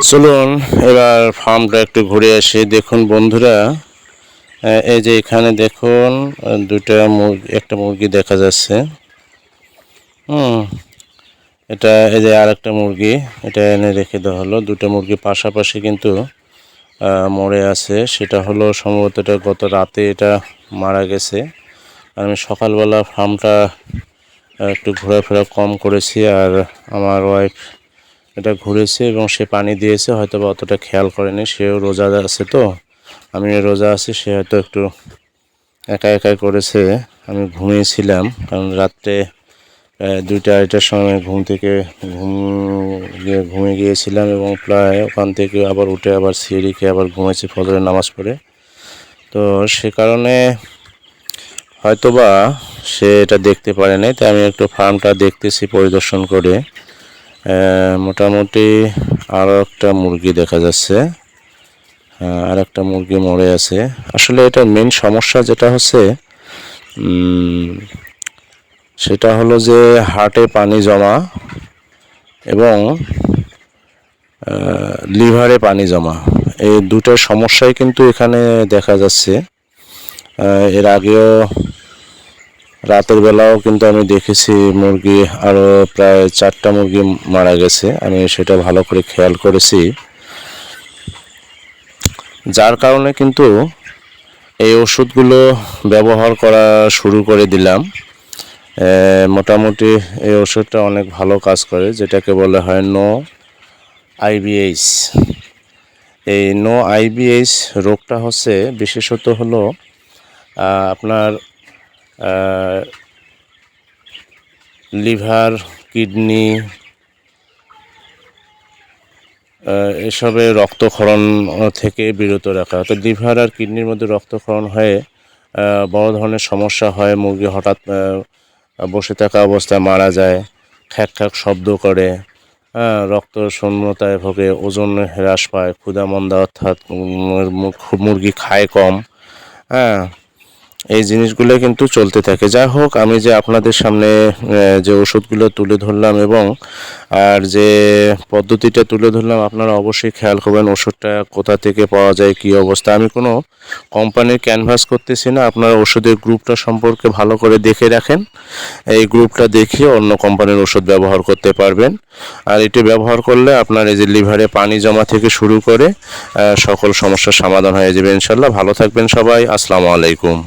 চলুন এবার ফার্মটা একটু ঘুরে আসি। দেখুন বন্ধুরা, এই যে এখানে দেখুন একটা মুরগি দেখা যাচ্ছে। এটা এই যে আরেকটা মুরগি, এটা এনে রেখে দেওয়া হলো। দুটো মুরগি পাশাপাশি কিন্তু মরে আছে। সেটা হলো সম্ভবত এটা গত রাতে এটা মারা গেছে। আমি সকালবেলা ফার্মটা একটু ঘোরাফেরা কম করেছি, আর আমার ওয়াইফ এটা ঘুরেছে এবং সে পানি দিয়েছে, হয়তো বা অতটা খেয়াল করেনি। সেও রোজা আছে, তো আমি রোজা আছি, সে হয়তো একটু একা একাই করেছে। আমি ঘুমিয়েছিলাম, কারণ রাত্রে 2টা-2:30টার সময় ঘুমিয়ে গিয়েছিলাম এবং প্রায় ওখান থেকে আবার উঠে আবার সিঁড়ি খেয়ে আবার ঘুমিয়েছি ফজরের নামাজ পড়ে। তো সে কারণে হয়তোবা সে এটা দেখতে পারে নাই। তাই আমি একটু ফার্মটা দেখতেছি পরিদর্শন করে। মোটামুটি আরও একটা মুরগি দেখা যাচ্ছে, আর একটা মুরগি মরে আছে। আসলে এটা মেন সমস্যা যেটা হচ্ছে, সেটা হলো যে হার্টে পানি জমা এবং লিভারে পানি জমা, এই দুটো সমস্যাই কিন্তু এখানে দেখা যাচ্ছে। এর আগেও রাতের বেলাও কিন্তু আমি দেখেছি মুরগি আরও প্রায় 4টা মুরগি মারা গেছে। আমি সেটা ভালো করে খেয়াল করেছি, যার কারণে কিন্তু এই ওষুধগুলো ব্যবহার করা শুরু করে দিলাম। মোটামুটি এই ওষুধটা অনেক ভালো কাজ করে, যেটাকে বলা হয় নো আইবিএইচ। এই নো আইবিএইচ রোগটা হচ্ছে বিশেষত হলো আপনার লিভার, কিডনি এসবে রক্তক্ষরণ থেকে বিরত রাখা। তো লিভার আর কিডনির মধ্যে রক্তক্ষরণ হয়ে বড় ধরনের সমস্যা হয়। মুরগি হঠাৎ বসে থাকা অবস্থায় মারা যায়, খ্যাক খ্যাক শব্দ করে, রক্ত শূন্যতায় ভোগে, ওজন হ্রাস পায়, ক্ষুধামন্দা, অর্থাৎ মুরগি খায় কম। এই জিনিসগুলো কিন্তু চলতে থাকে। যাই হোক, আমি যে আপনাদের সামনে যে ওষুধগুলো তুলে ধরলাম এবং আর যে পদ্ধতিটা তুলে ধরলাম, আপনারা অবশ্যই খেয়াল করবেন ওষুধটা কোথা থেকে পাওয়া যায়, কী অবস্থা। আমি কোনো কোম্পানির ক্যানভাস করতেছি না, আপনারা ওষুধের গ্রুপটা সম্পর্কে ভালো করে দেখে রাখেন। এই গ্রুপটা দেখিয়ে অন্য কোম্পানির ওষুধ ব্যবহার করতে পারবেন। আর এটি ব্যবহার করলে আপনার এই যে লিভারে পানি জমা থেকে শুরু করে সকল সমস্যার সমাধান হয়ে যাবে ইনশাল্লাহ। ভালো থাকবেন সবাই। আসসালামু আলাইকুম।